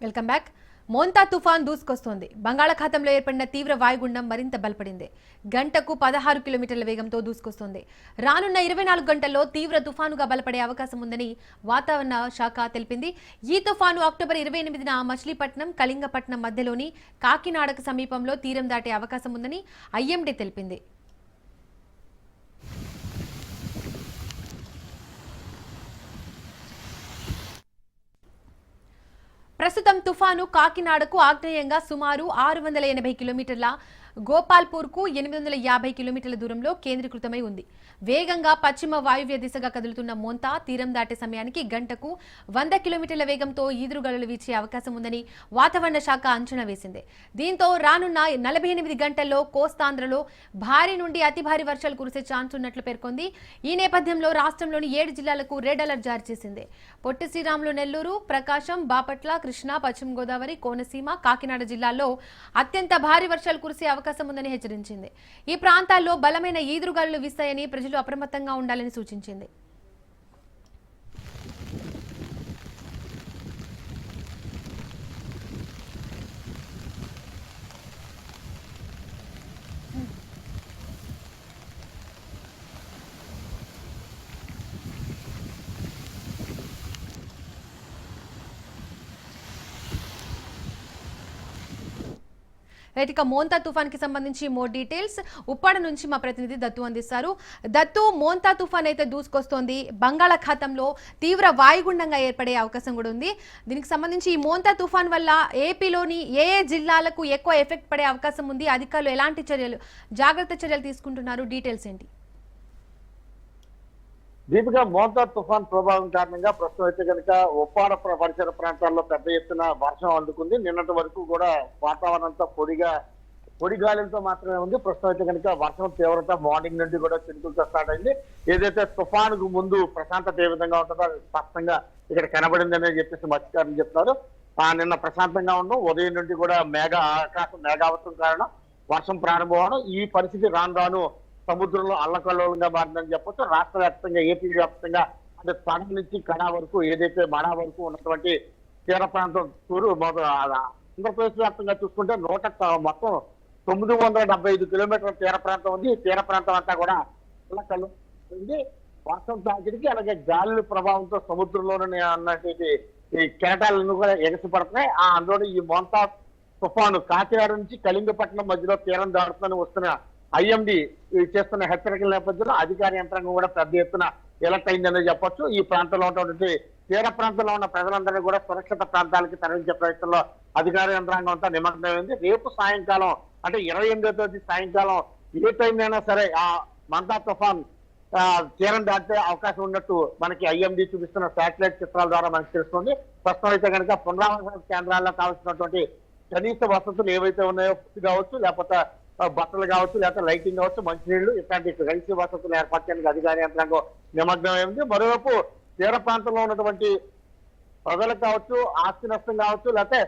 Welcome back. Montha తుఫాన్ దూసుకొస్తోంది. బంగాళాఖాతంలో ఏర్పడిన తీవ్ర వాయుగుండం మరింత బలపడింది. గంటకు 16 కిలోమీటర్ల వేగంతో దూసుకొస్తోంది. రానున్న 24 గంటల్లో తీవ్ర తుఫానుగా బలపడే అవకాశం ఉందని వాతావరణ శాఖ తెలిపింది. ఈ తుఫాను అక్టోబర్ 28న మచిలీపట్నం, కళింగపట్నం మధ్యలోని కాకినాడకు సమీపంలో తీరం దాటే అవకాశం ఉందని ఐఎండీ తెలిపింది. ప్రస్తుతం తుఫాను కాకినాడకు ఆగ్నేయంగా సుమారు 680 కిలోమీటర్ల, గోపాల్పూర్కు 850 కిలోమీటర్ల దూరంలో కేంద్రీకృతమై ఉంది. వేగంగా పశ్చిమ వాయువ్య దిశగా కదులుతున్న మోంతా తీరం దాటే సమయానికి గంటకు 100 కిలోమీటర్ల వేగంతో ఈదురుగాలులు వీచే అవకాశం ఉందని వాతావరణ శాఖ అంచనా వేసింది. దీంతో రానున్న 48 గంటల్లో కోస్తాంధ్రలో భారీ నుండి అతి భారీ వర్షాలు కురిసే ఛాన్స్ ఉన్నట్లు పేర్కొంది. ఈ నేపథ్యంలో రాష్ట్రంలోని 7 జిల్లాలకు రెడ్ అలర్ట్ జారీ చేసింది. పొట్టి శ్రీరాములు, నెల్లూరు, ప్రకాశం, బాపట్ల, కృష్ణా, పశ్చిమ గోదావరి, కోనసీమ, కాకినాడ జిల్లాల్లో అత్యంత భారీ వర్షాలు కురిసే అవకాశం ఉందని హెచ్చరించింది. ఈ ప్రాంతాల్లో బలమైన ఈదురుగాలులు వీస్తాయని ప్రజలు అప్రమత్తంగా ఉండాలని సూచించింది. ఇక మోంతా తుఫాన్ కి సంబంధించి మోర్ డీటెయిల్స్ ఉప్పాడ నుంచి మా ప్రతినిధి దత్తు అందిస్తారు. దత్తు, మోంతా తుఫాన్ అయితే దూసుకొస్తోంది. బంగాళాఖాతంలో తీవ్ర వాయుగుండంగా ఏర్పడే అవకాశం కూడా ఉంది. దీనికి సంబంధించి ఈ మోంతా తుఫాన్ వల్ల ఏపీలోని ఏ జిల్లాలకు ఎక్కువ ఎఫెక్ట్ పడే అవకాశం ఉంది? అధికారులు ఎలాంటి జాగ్రత్త చర్యలు తీసుకుంటున్నారు? డీటెయిల్స్ ఏంటి? దీపిక, మోంతా తుఫాన్ ప్రభావం కారణంగా ప్రస్తుతం అయితే కనుక ఉప్పాడ పరిసర ప్రాంతాల్లో పెద్ద ఎత్తున వర్షం అందుకుంది. నిన్నటి వరకు కూడా వాతావరణం అంతా పొడి గాలులతో మాత్రమే ఉంది. ప్రస్తుతం అయితే కనుక వర్షం తీవ్రత మార్నింగ్ నుండి కూడా చినుకులతో స్టార్ట్ అయింది. ఏదైతే తుఫానుకు ముందు ప్రశాంతత ఏ విధంగా ఉంటుందో అది స్పష్టంగా ఇక్కడ కనబడిందని చెప్పేసి మత్స్యకారులు చెప్తున్నారు. నిన్న ప్రశాంతంగా ఉండడం, ఉదయం నుండి కూడా ఆకాశం మేఘావతం కారణం వర్షం ప్రారంభం అవడం, ఈ పరిస్థితి రాను రాను సముద్రంలో అల్లకల్లోలంగా మారిందని చెప్పొచ్చు. రాష్ట్ర వ్యాప్తంగా, ఏపీ వ్యాప్తంగా అంటే తడ నుంచి కడా వరకు, ఏదైతే మడా వరకు ఉన్నటువంటి తీర ప్రాంతం ఆంధ్రప్రదేశ్ వ్యాప్తంగా చూసుకుంటే మొత్తం 975 కిలోమీటర్ల తీర ప్రాంతం ఉంది. ఈ తీర ప్రాంతం అంతా కూడా అల్లకల్లు ఉంది. వర్షం తాకిడికి అలాగే గాలుల ప్రభావంతో సముద్రంలోనే అన్నటువంటి ఈ కెరటాలను కూడా ఎగసిపడుతున్నాయి. అందులో ఈ మోంతా తుఫాను కాకినాడ నుంచి కళింగపట్నం మధ్యలో తీరం దాడుతుందని వస్తున్న ఐఎండీ చేస్తున్న హెచ్చరికల నేపథ్యంలో అధికార యంత్రాంగం కూడా పెద్ద ఎత్తున ఎలర్ట్ అయిందని చెప్పొచ్చు. ఈ ప్రాంతంలో ఉన్నటువంటి తీర ప్రాంతంలో ఉన్న ప్రజలందరినీ కూడా సురక్షిత ప్రాంతాలకి తరలించే ప్రయత్నంలో అధికార యంత్రాంగం అంతా నిమగ్నమైంది. రేపు సాయంకాలం అంటే 28వ తేదీ సాయంకాలం ఏ టైం అయినా సరే ఆ మోంతా తుఫాన్ తీరం దాటే అవకాశం ఉన్నట్టు మనకి ఐఎండీ చూపిస్తున్న శాటిలైట్ చిత్రాల ద్వారా మనకు తెలుస్తుంది. ప్రస్తుతం అయితే కనుక పునరావాస కేంద్రాల్లో కావాల్సినటువంటి కనీస వసతులు ఏవైతే ఉన్నాయో కావచ్చు, లేకపోతే బట్టలు కావచ్చు, లేకపోతే లైటింగ్ కావచ్చు, మంచినీళ్లు ఇట్లాంటి కనీస వసతులు ఏర్పాటు చేయడానికి అధికార యంత్రాంగం నిమగ్నమైంది. మరోవైపు తీర ప్రాంతంలో ఉన్నటువంటి ప్రజలకు కావచ్చు, ఆస్తి నష్టం కావచ్చు, లేకపోతే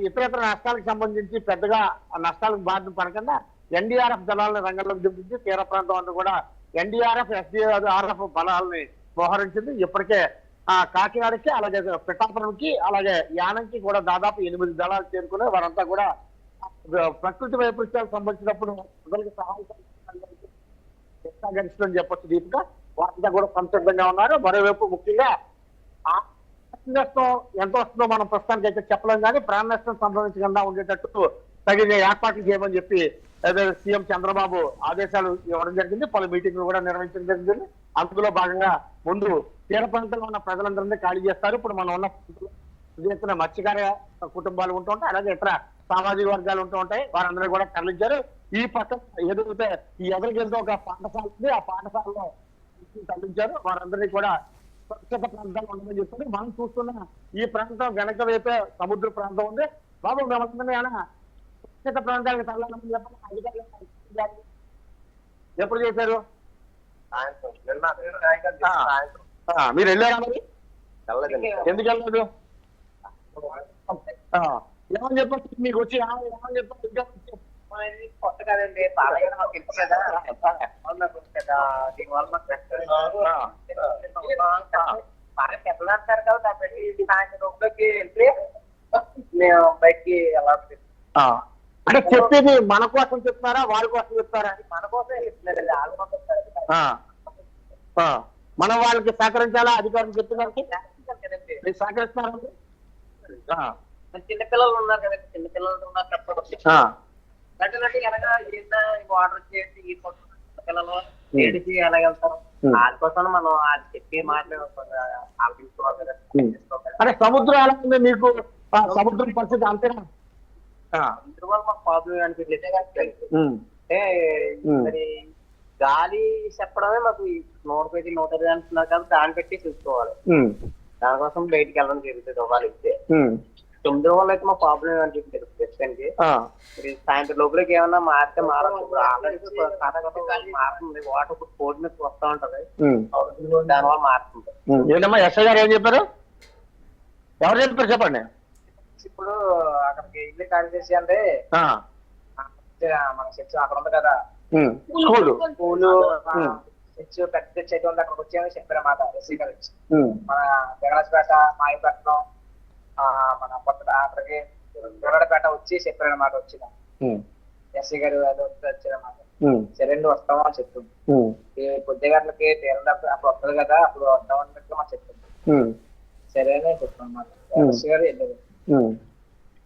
ఇతర నష్టాలకు సంబంధించి పెద్దగా నష్టాలకు బాధ పడకుండా ఎన్డీఆర్ఎఫ్ దళాలను రంగంలోకి దింపించి తీర ప్రాంతం అంతా కూడా ఎన్డీఆర్ఎఫ్, ఎస్డీఆర్ఎఫ్ బలాలని మోహరించింది. ఇప్పటికే కాకినాడకి, అలాగే పిఠాపురంకి, అలాగే యానంకి కూడా దాదాపు 8 దళాలు చేరుకుని వారంతా కూడా ప్రకృతి వైపరీత్యాలకు సంబంధించినప్పుడు ప్రజలకు సహాయం చెప్పొచ్చు. దీపిక, వారంతా కూడా సంసిద్ధంగా ఉన్నారు. మరోవైపు ముఖ్యంగా నష్టం ఎంత వస్తుందో మనం ప్రస్తుతానికి అయితే చెప్పలేం, కానీ ప్రాణ నష్టం సంభవించకుండా ఉండేటట్టు తగిన ఏర్పాట్లు చేయమని చెప్పి సీఎం చంద్రబాబు ఆదేశాలు ఇవ్వడం జరిగింది. పలు మీటింగ్లు కూడా నిర్వహించడం జరిగింది. అందులో భాగంగా ముందు తీర ప్రాంతంలో ఉన్న ప్రజలందరినీ ఖాళీ చేస్తారు. ఇప్పుడు మనం ఉన్న మత్స్యకార కుటుంబాలు ఉంటూ ఉంటాయి, అలాగే ఇతర సామాజిక వర్గాలు ఉంటూ ఉంటాయి. వారందరూ కూడా తరలించారు. ఈ పక్కన ఎదుగుతే ఈ ఎదురుగెంతో ఒక పాఠశాల ఉంది, ఆ పాఠశాలలో తరలించారు. వారందరినీ కూడా సురక్షిత ప్రాంతాలు ఉండమని చెప్పి మనం చూస్తున్న ఈ ప్రాంతం వెనక వైపే సముద్ర ప్రాంతం ఉంది. బాబు మేమందరినీ సురక్షిత ప్రాంతాలకు తరలాలని చెప్పి అధికారులు ఎప్పుడు చేశారు? మీరు వెళ్ళారా? మరి ఎందుకు వెళ్ళలేదు? ఏమని చెప్పచ్చు మీకు వచ్చి? ఏమని చెప్పచ్చు? కొత్త కదండి, బాలయ్య మాకు తెలుసు కదా, దీనివల్ల మాకు బాగా పెద్దలు అంటారు కదా, సాయంత్రం వెళ్తే మేము బయటికి ఎలా ఆ. అంటే చెప్పేది మన కోసం చెప్తున్నారా వారి కోసం చెప్తారా? మన కోసమే చెప్తున్నారండి, వాళ్ళ కోసం కాదు. ఆ. ఆ. మనం వాళ్ళకి సహకరించాలా అధికారులు చెప్తున్నారంటే కదండి. మీరు సహకరిస్తున్నారా? ఆ. మరి చిన్నపిల్లలు ఉన్నారు కదండి, చిన్నపిల్లలు ఉన్నారు చెప్పండి. ఆ. అంటే ఎలాగా ఏంటో ఆర్డర్ చేసి ఈ పిల్లలు ఏడికి ఎలా వెళ్తారు? వాళ్ళ కోసం మనం వాళ్ళు చెప్పి మాట్లాడుకోవాలి కదా. అంటే సముద్రం ఎలా ఉంది మీకు? ఆ, సముద్రం పరిస్థితి అంతేనా? ఆ. ఇంటి వల్ల మాకు ప్రాబ్లం అనిపించలేదు. ఉమ్. అంటే మరి గాలి చెప్పడమే మాకు 100 పేజీ 120 అంటున్నారు కాబట్టి దాన్ని పెట్టి చూసుకోవాలి. ఉమ్. దానికోసం బయటికి వెళ్ళడం జరుగుతుంది ఒకవేళ ఇస్తే. ఉమ్. 9 వల్ల అయితే మా ప్రాబ్లం అనిపించలేదు ప్రస్తుతానికి. ఆ. సాయంత్రం లోపలికి ఏమన్నా మారితే మారుతుంది, వాటర్ ఇప్పుడు కోడి మీద వస్తా ఉంటది, ఉమ్. దానివల్ల మారుతుంది. ఏంటమ్మా ఎస్ఐ గారు ఏం చెప్పారు? ఎవరు చెప్పారు చెప్పండి. ఇప్పుడు అక్కడికి ఇల్లు ఖాళీ చేసి అంటే ఆ. మన చర్చ్ అక్కడ ఉంది కదా, ఉమ్. స్కూలు స్కూలు చర్చ్ పెద్ద చర్చ్ ఉంది, అక్కడికి వచ్చేమని చెప్పారన్నమాట ఎస్సీ గారు. ఉమ్. మన జగరాజపేట, మాయపట్నం, మన కొత్త అక్కడికి జగడపేట వచ్చి చెప్పారన్నమాట. వచ్చిన ఉమ్. ఎస్సీ గారు వచ్చారన్నమాట. ఉమ్. సరే వస్తామా అని చెప్తుంది. ఉమ్. ఈ కొద్ది గంటలకి తీరం అప్పుడు వస్తుంది కదా, అప్పుడు వస్తామన్నట్టు మాకు చెప్తుంది. ఉమ్. సరే అని చెప్తాను అన్నమాట. ఎస్సీ గారు వెళ్ళారు. ఉమ్.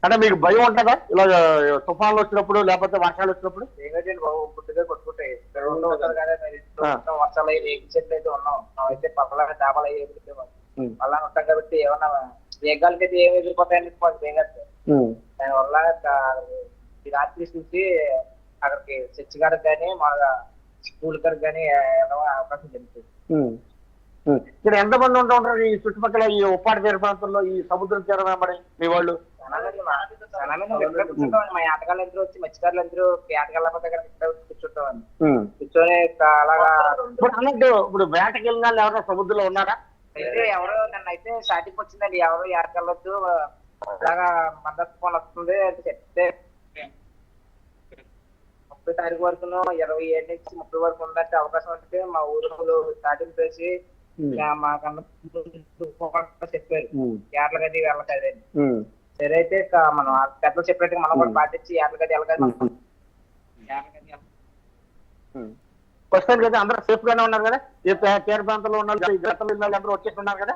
అంటే మీకు భయం ఉంటుందా ఇలా తుఫాన్లు వచ్చినప్పుడు లేకపోతే వర్షాలు వచ్చినప్పుడు? ఏంటంటే బాబు పుట్టుగా కొట్టుకుంటాయి ఉంటారు కదా, వర్షాలు అయ్యి రేగి చెట్లు అయితే ఉన్నాం, అయితే పక్కల చేపలు అయ్యి ఎదురుతాం అలా ఉంటాం కాబట్టి ఏమన్నా వేగాలకి అయితే ఏమి ఎదిరిపోతాయని వేగచ్చు. దానివల్ల ఈ రాత్రి చూసి అక్కడికి చర్చ్ గారికి కానీ మా స్కూల్ గారికి కానీ అవకాశం జరుగుతుంది. ఇక్కడ ఎంతమంది ఉంటూ ఉంటారు ఈ చుట్టుపక్కల ఈ ఉప్పాడ తీర ప్రాంతంలో ఈ సముద్రం తీరం వెంబడి మీ వాళ్ళు? మా ఆటగాళ్ళు ఎందరూ వచ్చి మత్స్యకారులు ఎందరూ ఆటగాళ్ళ దగ్గర కూర్చుంటామని కూర్చొని అలాగా. అన్నట్టు ఇప్పుడు వేటకి వెళ్ళిన వాళ్ళు ఎవరైనా సముద్రంలో ఉన్నారా? అయితే ఎవరు నన్ను అయితే స్టార్టింగ్ వచ్చిందండి, ఎవరు ఆటగాళ్ళొద్దు అలాగా మద్దతు ఫోన్ వస్తుంది అని చెప్తే 30 తారీఖు వరకు 27 నుంచి 30 వరకు ఉన్నట్టు అవకాశం ఉంటే మా ఊరు స్టార్టింగ్ చేసి మాకన్నా చెప్పారు ఏట్ల గది వెళ్ళకది. సరే అయితే మనం పెద్దలు చెప్పినట్టుగా మనం కూడా పాటించి ఏట్ల గది వెళ్ళగది. ప్రస్తుతానికి అయితే అందరూ సేఫ్ గానే ఉన్నారు కదా? ఈ తీర ప్రాంతంలో ఉన్నారు, అందరూ వచ్చేసి ఉన్నారు కదా?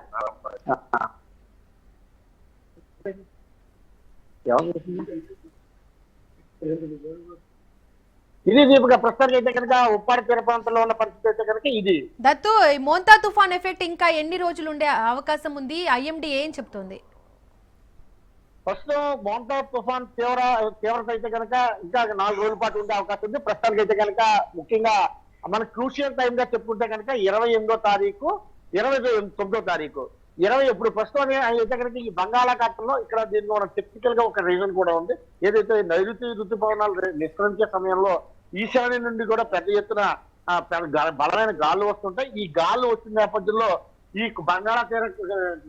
ఇది దీపుగా ప్రస్తుతానికి అయితే కనుక ఉప్పాడ తీర ప్రాంతంలో ఉన్న పరిస్థితి అయితే కనుక ఇది. దత్తు, మోంతా తుఫాన్ ఎఫెక్ట్ ఇంకా ఎన్ని రోజులు ఉండే అవకాశం ఉంది? ఐఎండీ ఏం చెప్తోంది? ప్రస్తుతం మోంతా తుఫాన్ తీవ్రత అయితే కనుక ఇంకా 4 రోజుల పాటు ఉండే అవకాశం ఉంది. ప్రస్తుతానికి అయితే కనుక ముఖ్యంగా మన క్రూషియల్ టైం గా చెప్పుకుంటే కనుక 28వ తారీఖు 29వ తారీఖు ఇప్పుడు ప్రస్తుతం అయితే కనుక ఈ బంగాళాఖాతంలో ఇక్కడ దీనికి ఒక టెక్నికల్ గా ఒక రీజన్ కూడా ఉంది. ఏదైతే నైరుతి ఋతుపవనాలు నిష్క్రమించే సమయంలో ఈశాన్యం నుండి కూడా పెద్ద ఎత్తున బలమైన గాలు వస్తుంటాయి. ఈ గాలు వచ్చిన నేపథ్యంలో ఈ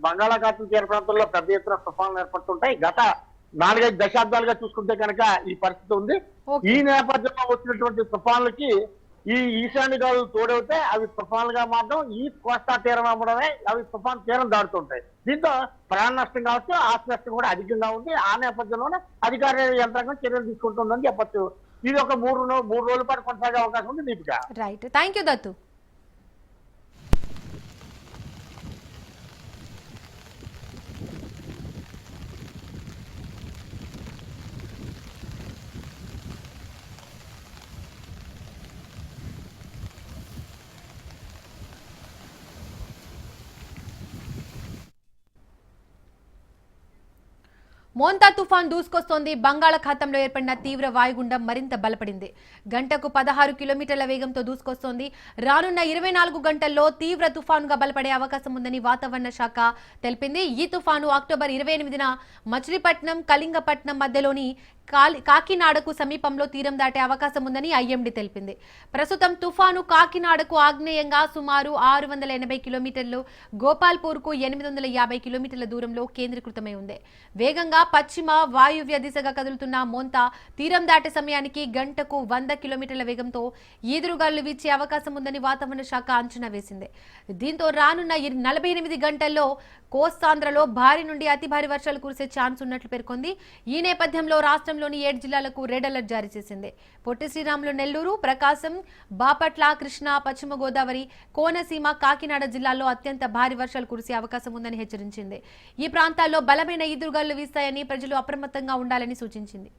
బంగాళాఖాతం తీర ప్రాంతంలో పెద్ద ఎత్తున తుఫాన్లు ఏర్పడుతుంటాయి. గత 4-5 దశాబ్దాలుగా చూసుకుంటే కనుక ఈ పరిస్థితి ఉంది. ఈ నేపథ్యంలో వచ్చినటువంటి తుఫాన్లకి ఈ ఈశాన్య గాలులు తోడవుతే అవి తుఫాన్లుగా మారడం, ఈ కోస్తా తీరం అమ్మడమే అవి తుఫాన్ తీరం దాడుతుంటాయి. దీంతో ప్రాణ నష్టం కావచ్చు, ఆస్తి నష్టం కూడా అధికంగా ఉంది. ఆ నేపథ్యంలోనే అధికార యంత్రాంగం చర్యలు తీసుకుంటుందని చెప్పచ్చు. ఇది ఒక 3 రోజుల పాటు కొనసాగే అవకాశం ఉంది. Deepika, right, thank you Dattu. Montha తుఫాన్ దూసుకొస్తోంది. బంగాళాఖాతంలో ఏర్పడిన తీవ్ర వాయుగుండం మరింత బలపడింది. గంటకు 16 కిలోమీటర్ల వేగంతో దూసుకొస్తోంది. రానున్న 24 గంటల్లో తీవ్ర తుఫానుగా బలపడే అవకాశం ఉందని వాతావరణ శాఖ తెలిపింది. ఈ తుఫాను అక్టోబర్ 28న మచిలీపట్నం, కళింగపట్నం మధ్యలోని కాకినాడకు సమీపంలో తీరం దాటే అవకాశం ఉందని ఐఎండీ తెలిపింది. ప్రస్తుతం తుఫాను కాకినాడకు ఆగ్నేయంగా సుమారు 680 కిలోమీటర్లు, గోపాల్పూర్కు 850 కిలోమీటర్ల దూరంలో కేంద్రీకృతమై ఉంది. వేగంగా పశ్చిమ వాయువ్య దిశగా కదులుతున్న మోంతా తీరం దాటే సమయానికి గంటకు 100 కిలోమీటర్ల వేగంతో ఈదురుగాలు వీచే అవకాశం ఉందని వాతావరణ శాఖ అంచనా వేసింది. దీంతో రానున్న 48 గంటల్లో కోస్తాంధ్రలో భారీ నుండి అతి భారీ వర్షాలు కురిసే ఛాన్స్ ఉన్నట్లు పేర్కొంది. ఈ నేపథ్యంలో రాష్ట్రంలోని 7 జిల్లాలకు రెడ్ అలర్ట్ జారీ చేసింది. పొట్టి శ్రీరాములు, నెల్లూరు, ప్రకాశం, బాపట్ల, కృష్ణా, పశ్చిమ గోదావరి, కోనసీమ, కాకినాడ జిల్లాల్లో అత్యంత భారీ వర్షాలు కురిసే అవకాశం ఉందని హెచ్చరించింది. ఈ ప్రాంతాల్లో బలమైన ఈదురుగాలు వీస్తాయని ప్రజలు అప్రమత్తంగా ఉండాలని సూచించింది.